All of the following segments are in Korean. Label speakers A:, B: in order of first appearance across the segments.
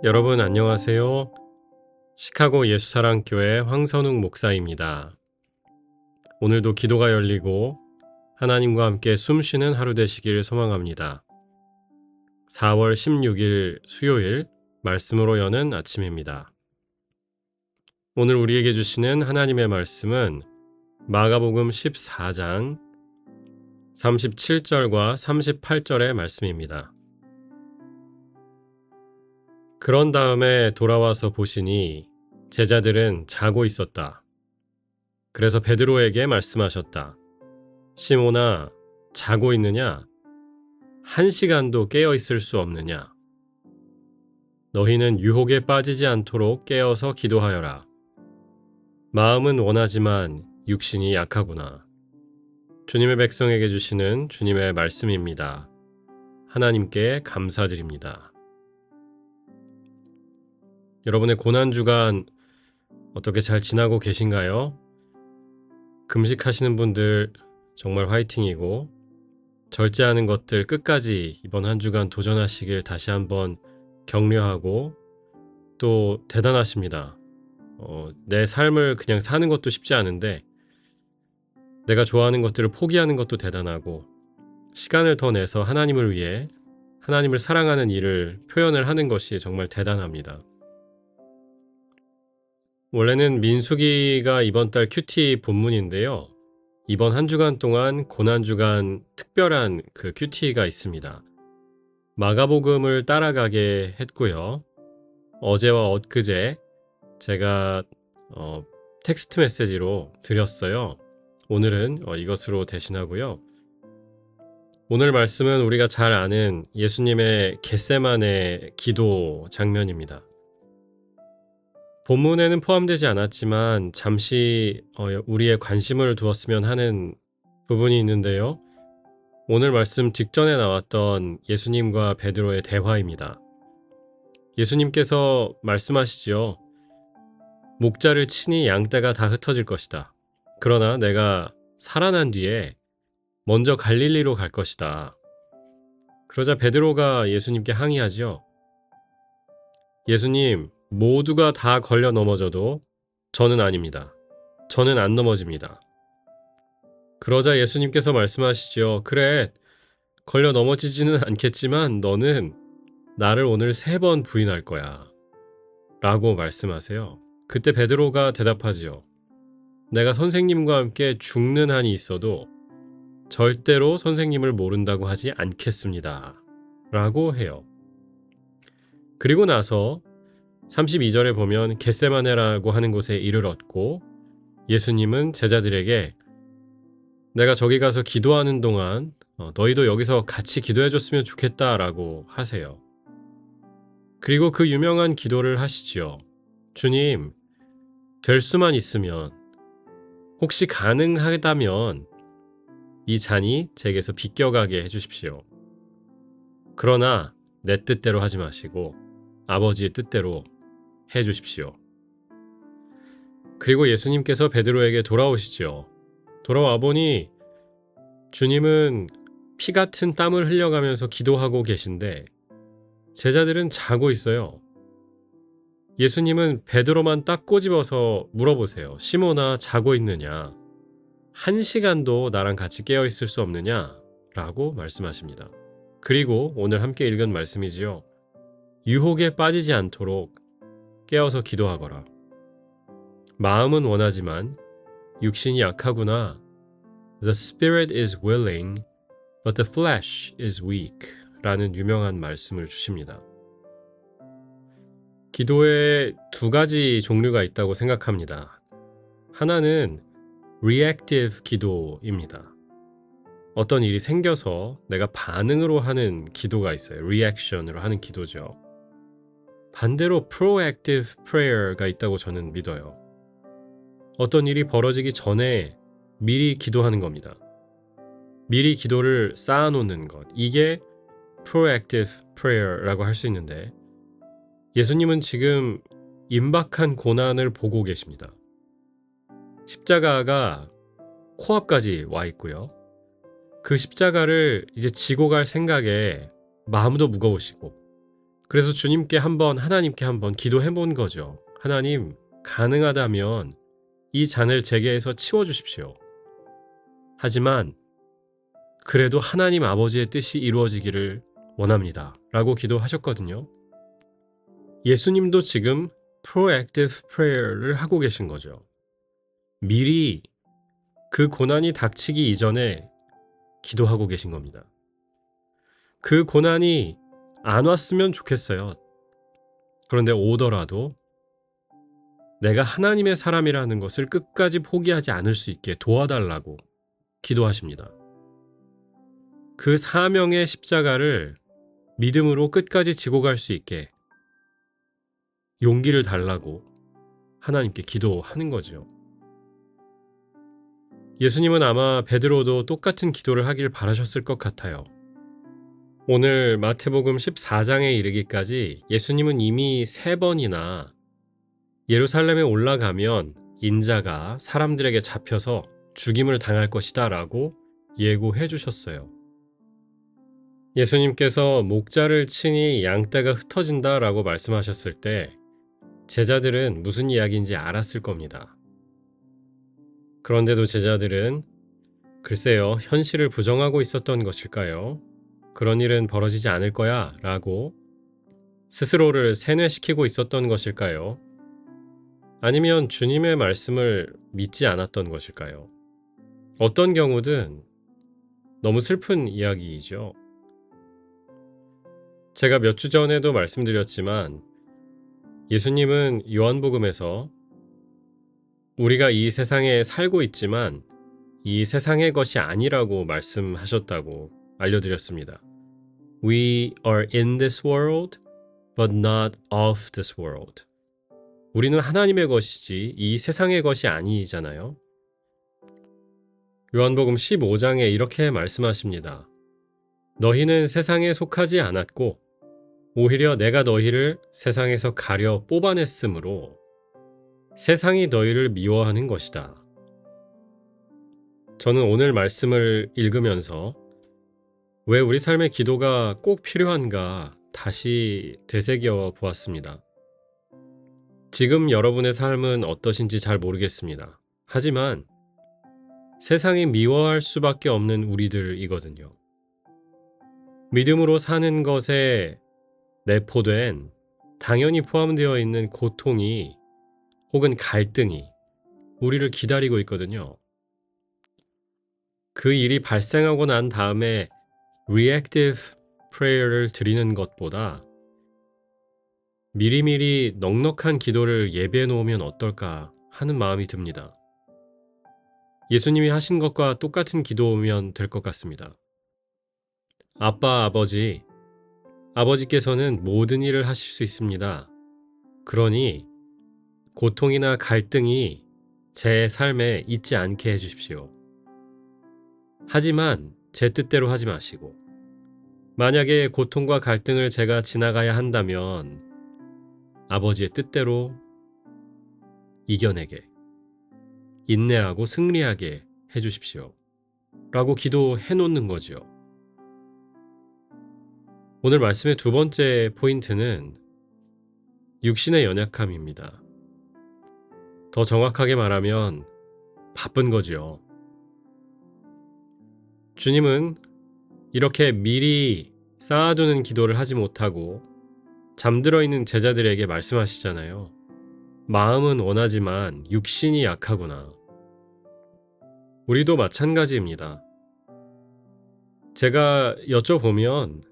A: 여러분 안녕하세요. 시카고 예수사랑교회 황선웅 목사입니다. 오늘도 기도가 열리고 하나님과 함께 숨쉬는 하루 되시길 소망합니다. 4월 16일 수요일 말씀으로 여는 아침입니다. 오늘 우리에게 주시는 하나님의 말씀은 마가복음 14장 37절과 38절의 말씀입니다. 그런 다음에 돌아와서 보시니 제자들은 자고 있었다. 그래서 베드로에게 말씀하셨다. 시몬아, 자고 있느냐? 1시간도 깨어 있을 수 없느냐? 너희는 유혹에 빠지지 않도록 깨어서 기도하여라. 마음은 원하지만 육신이 약하구나. 주님의 백성에게 주시는 주님의 말씀입니다. 하나님께 감사드립니다. 여러분의 고난주간 어떻게 잘 지나고 계신가요? 금식하시는 분들 정말 화이팅이고, 절제하는 것들 끝까지 이번 한 주간 도전하시길 다시 한번 격려하고, 또 대단하십니다. 내 삶을 그냥 사는 것도 쉽지 않은데 내가 좋아하는 것들을 포기하는 것도 대단하고, 시간을 더 내서 하나님을 위해 하나님을 사랑하는 일을 표현을 하는 것이 정말 대단합니다. 원래는 민수기가 이번 달 큐티 본문인데요. 이번 한 주간 동안 고난주간 특별한 그 큐티가 있습니다. 마가복음을 따라가게 했고요. 어제와 엊그제 제가 텍스트 메시지로 드렸어요. 오늘은 이것으로 대신하고요. 오늘 말씀은 우리가 잘 아는 예수님의 겟세마네 기도 장면입니다. 본문에는 포함되지 않았지만 잠시 우리의 관심을 두었으면 하는 부분이 있는데요. 오늘 말씀 직전에 나왔던 예수님과 베드로의 대화입니다. 예수님께서 말씀하시죠. 목자를 치니 양떼가 다 흩어질 것이다. 그러나 내가 살아난 뒤에 먼저 갈릴리로 갈 것이다. 그러자 베드로가 예수님께 항의하죠. 예수님, 모두가 다 걸려 넘어져도 저는 아닙니다. 저는 안 넘어집니다. 그러자 예수님께서 말씀하시죠. 그래, 걸려 넘어지지는 않겠지만 너는 나를 오늘 3번 부인할 거야. 라고 말씀하세요. 그때 베드로가 대답하지요. 내가 선생님과 함께 죽는 한이 있어도 절대로 선생님을 모른다고 하지 않겠습니다. 라고 해요. 그리고 나서 32절에 보면 겟세마네라고 하는 곳에 이를 얻고 예수님은 제자들에게 내가 저기 가서 기도하는 동안 너희도 여기서 같이 기도해줬으면 좋겠다라고 하세요. 그리고 그 유명한 기도를 하시지요. 주님, 될 수만 있으면, 혹시 가능하다면 이 잔이 제게서 비껴가게 해주십시오. 그러나 내 뜻대로 하지 마시고 아버지의 뜻대로 해주십시오. 그리고 예수님께서 베드로에게 돌아오시죠. 돌아와 보니 주님은 피 같은 땀을 흘려가면서 기도하고 계신데 제자들은 자고 있어요. 예수님은 베드로만 딱 꼬집어서 물어보세요. 시몬아, 자고 있느냐? 1시간도 나랑 같이 깨어 있을 수 없느냐? 라고 말씀하십니다. 그리고 오늘 함께 읽은 말씀이지요. 유혹에 빠지지 않도록 깨어서 기도하거라. 마음은 원하지만 육신이 약하구나. The spirit is willing, but the flesh is weak. 라는 유명한 말씀을 주십니다. 기도에 2가지 종류가 있다고 생각합니다. 하나는 reactive 기도입니다. 어떤 일이 생겨서 내가 반응으로 하는 기도가 있어요. reaction으로 하는 기도죠. 반대로 proactive prayer가 있다고 저는 믿어요. 어떤 일이 벌어지기 전에 미리 기도하는 겁니다. 미리 기도를 쌓아놓는 것. 이게 proactive prayer라고 할 수 있는데 예수님은 지금 임박한 고난을 보고 계십니다. 십자가가 코앞까지 와 있고요. 그 십자가를 이제 지고 갈 생각에 마음도 무거우시고 그래서 하나님께 한번 기도해 본 거죠. 하나님, 가능하다면 이 잔을 제게에서 치워주십시오. 하지만 그래도 하나님 아버지의 뜻이 이루어지기를 원합니다. 라고 기도하셨거든요. 예수님도 지금 proactive prayer를 하고 계신 거죠. 미리 그 고난이 닥치기 이전에 기도하고 계신 겁니다. 그 고난이 안 왔으면 좋겠어요. 그런데 오더라도 내가 하나님의 사람이라는 것을 끝까지 포기하지 않을 수 있게 도와달라고 기도하십니다. 그 사명의 십자가를 믿음으로 끝까지 지고 갈 수 있게 용기를 달라고 하나님께 기도하는 거죠. 예수님은 아마 베드로도 똑같은 기도를 하길 바라셨을 것 같아요. 오늘 마태복음 14장에 이르기까지 예수님은 이미 3번이나 예루살렘에 올라가면 인자가 사람들에게 잡혀서 죽임을 당할 것이다 라고 예고해 주셨어요. 예수님께서 목자를 치니 양떼가 흩어진다 라고 말씀하셨을 때 제자들은 무슨 이야기인지 알았을 겁니다. 그런데도 제자들은 글쎄요, 현실을 부정하고 있었던 것일까요? 그런 일은 벌어지지 않을 거야 라고 스스로를 세뇌시키고 있었던 것일까요? 아니면 주님의 말씀을 믿지 않았던 것일까요? 어떤 경우든 너무 슬픈 이야기이죠. 제가 몇 주 전에도 말씀드렸지만 예수님은 요한복음에서 우리가 이 세상에 살고 있지만 이 세상의 것이 아니라고 말씀하셨다고 알려드렸습니다. We are in this world, but not of this world. 우리는 하나님의 것이지 이 세상의 것이 아니잖아요. 요한복음 15장에 이렇게 말씀하십니다. 너희는 세상에 속하지 않았고 오히려 내가 너희를 세상에서 가려 뽑아냈으므로 세상이 너희를 미워하는 것이다. 저는 오늘 말씀을 읽으면서 왜 우리 삶의 기도가 꼭 필요한가 다시 되새겨 보았습니다. 지금 여러분의 삶은 어떠신지 잘 모르겠습니다. 하지만 세상이 미워할 수밖에 없는 우리들이거든요. 믿음으로 사는 것에 내포된 당연히 포함되어 있는 고통이 혹은 갈등이 우리를 기다리고 있거든요. 그 일이 발생하고 난 다음에 reactive prayer를 드리는 것보다 미리미리 넉넉한 기도를 예배해 놓으면 어떨까 하는 마음이 듭니다. 예수님이 하신 것과 똑같은 기도면 될 것 같습니다. 아빠, 아버지께서는 모든 일을 하실 수 있습니다. 그러니 고통이나 갈등이 제 삶에 있지 않게 해주십시오. 하지만 제 뜻대로 하지 마시고 만약에 고통과 갈등을 제가 지나가야 한다면 아버지의 뜻대로 이겨내게, 인내하고 승리하게 해주십시오. 라고 기도해 놓는 거죠. 오늘 말씀의 두 번째 포인트는 육신의 연약함입니다. 더 정확하게 말하면 바쁜 거지요. 주님은 이렇게 미리 쌓아두는 기도를 하지 못하고 잠들어 있는 제자들에게 말씀하시잖아요. 마음은 원하지만 육신이 약하구나. 우리도 마찬가지입니다. 제가 여쭤보면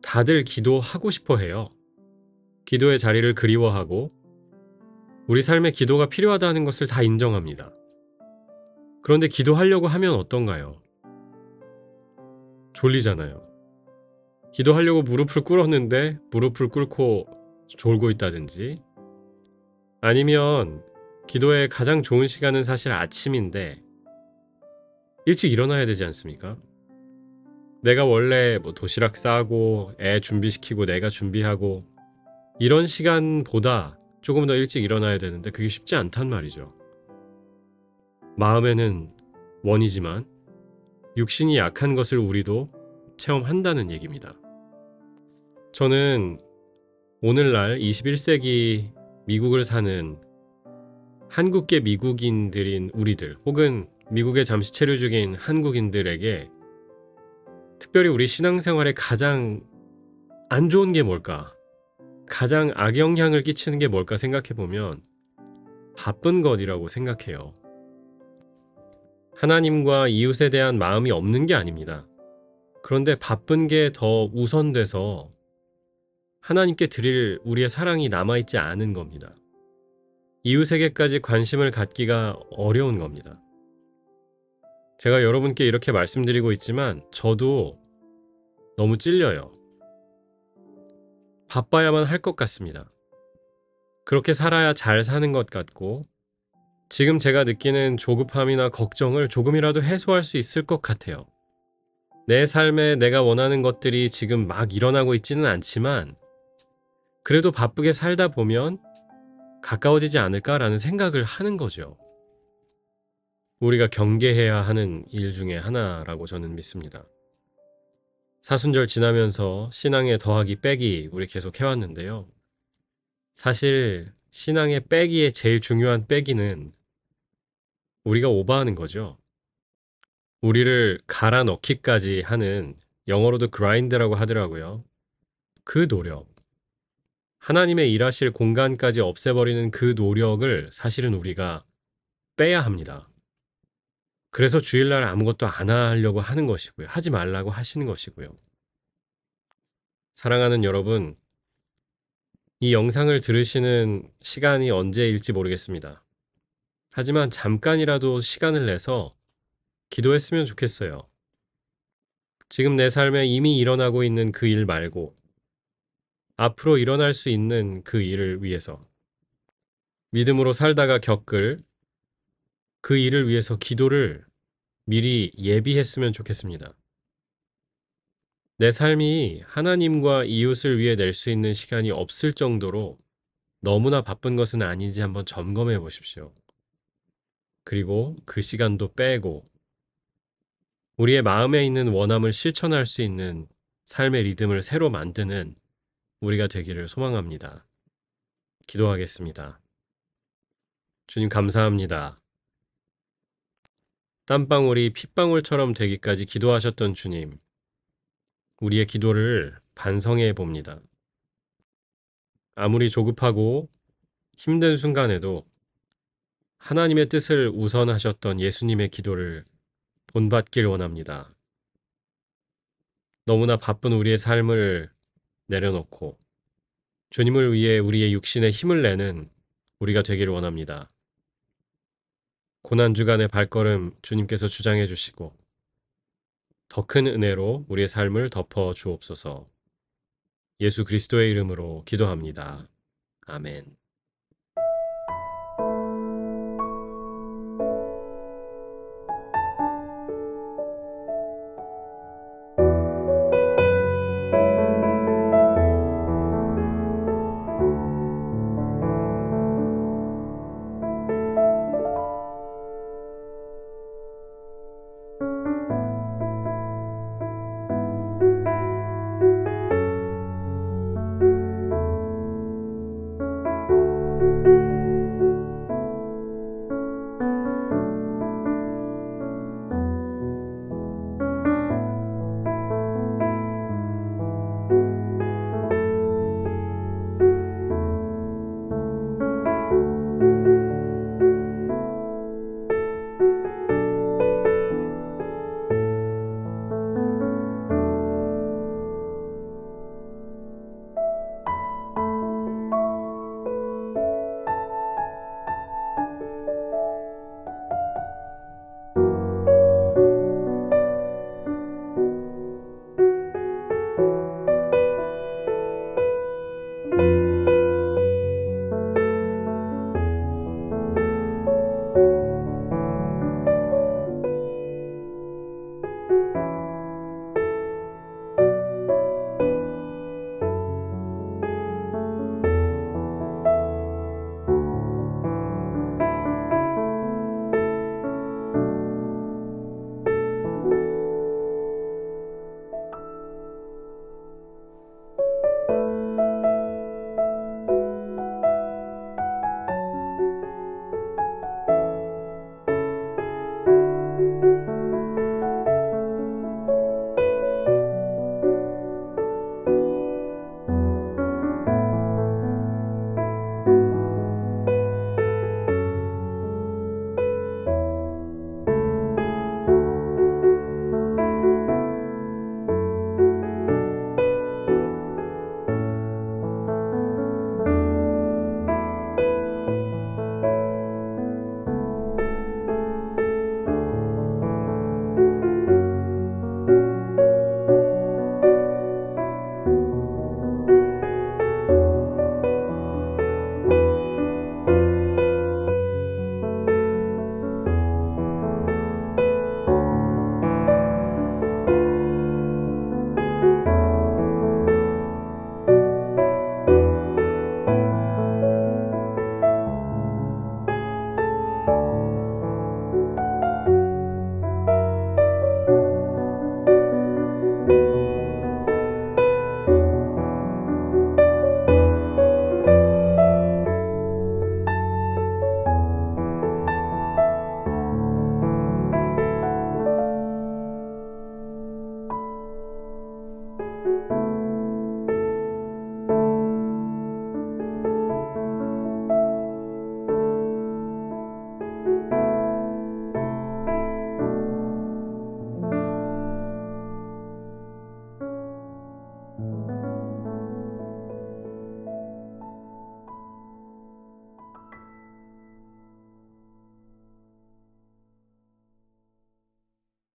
A: 다들 기도하고 싶어 해요. 기도의 자리를 그리워하고 우리 삶에 기도가 필요하다는 것을 다 인정합니다. 그런데 기도하려고 하면 어떤가요? 졸리잖아요. 기도하려고 무릎을 꿇었는데 무릎을 꿇고 졸고 있다든지 아니면 기도의 가장 좋은 시간은 사실 아침인데 일찍 일어나야 되지 않습니까? 내가 원래 도시락 싸고 애 준비시키고 내가 준비하고 이런 시간보다 조금 더 일찍 일어나야 되는데 그게 쉽지 않단 말이죠. 마음에는 원이지만 육신이 약한 것을 우리도 체험한다는 얘기입니다. 저는 오늘날 21세기 미국을 사는 한국계 미국인들인 우리들 혹은 미국에 잠시 체류 중인 한국인들에게 특별히 우리 신앙생활에 가장 안 좋은 게 뭘까? 가장 악영향을 끼치는 게 뭘까 생각해보면 바쁜 것이라고 생각해요. 하나님과 이웃에 대한 마음이 없는 게 아닙니다. 그런데 바쁜 게 더 우선돼서 하나님께 드릴 우리의 사랑이 남아있지 않은 겁니다. 이웃에게까지 관심을 갖기가 어려운 겁니다. 제가 여러분께 이렇게 말씀드리고 있지만 저도 너무 찔려요. 바빠야만 할 것 같습니다. 그렇게 살아야 잘 사는 것 같고 지금 제가 느끼는 조급함이나 걱정을 조금이라도 해소할 수 있을 것 같아요. 내 삶에 내가 원하는 것들이 지금 막 일어나고 있지는 않지만 그래도 바쁘게 살다 보면 가까워지지 않을까라는 생각을 하는 거죠. 우리가 경계해야 하는 일 중에 하나라고 저는 믿습니다. 사순절 지나면서 신앙의 더하기 빼기 우리 계속 해왔는데요. 사실 신앙의 빼기의 제일 중요한 빼기는 우리가 오버하는 거죠. 우리를 갈아 넣기까지 하는 영어로도 grind라고 하더라고요. 그 노력, 하나님의 일하실 공간까지 없애버리는 그 노력을 사실은 우리가 빼야 합니다. 그래서 주일날 아무것도 안 하려고 하는 것이고요. 하지 말라고 하시는 것이고요. 사랑하는 여러분, 이 영상을 들으시는 시간이 언제일지 모르겠습니다. 하지만 잠깐이라도 시간을 내서 기도했으면 좋겠어요. 지금 내 삶에 이미 일어나고 있는 그 일 말고 앞으로 일어날 수 있는 그 일을 위해서 믿음으로 살다가 겪을 그 일을 위해서 기도를 미리 예비했으면 좋겠습니다. 내 삶이 하나님과 이웃을 위해 낼 수 있는 시간이 없을 정도로 너무나 바쁜 것은 아닌지 한번 점검해 보십시오. 그리고 그 시간도 빼고 우리의 마음에 있는 원함을 실천할 수 있는 삶의 리듬을 새로 만드는 우리가 되기를 소망합니다. 기도하겠습니다. 주님 감사합니다. 땀방울이 핏방울처럼 되기까지 기도하셨던 주님, 우리의 기도를 반성해 봅니다. 아무리 조급하고 힘든 순간에도 하나님의 뜻을 우선하셨던 예수님의 기도를 본받길 원합니다. 너무나 바쁜 우리의 삶을 내려놓고 주님을 위해 우리의 육신에 힘을 내는 우리가 되기를 원합니다. 고난주간의 발걸음 주님께서 주장해 주시고 더 큰 은혜로 우리의 삶을 덮어 주옵소서. 예수 그리스도의 이름으로 기도합니다. 아멘.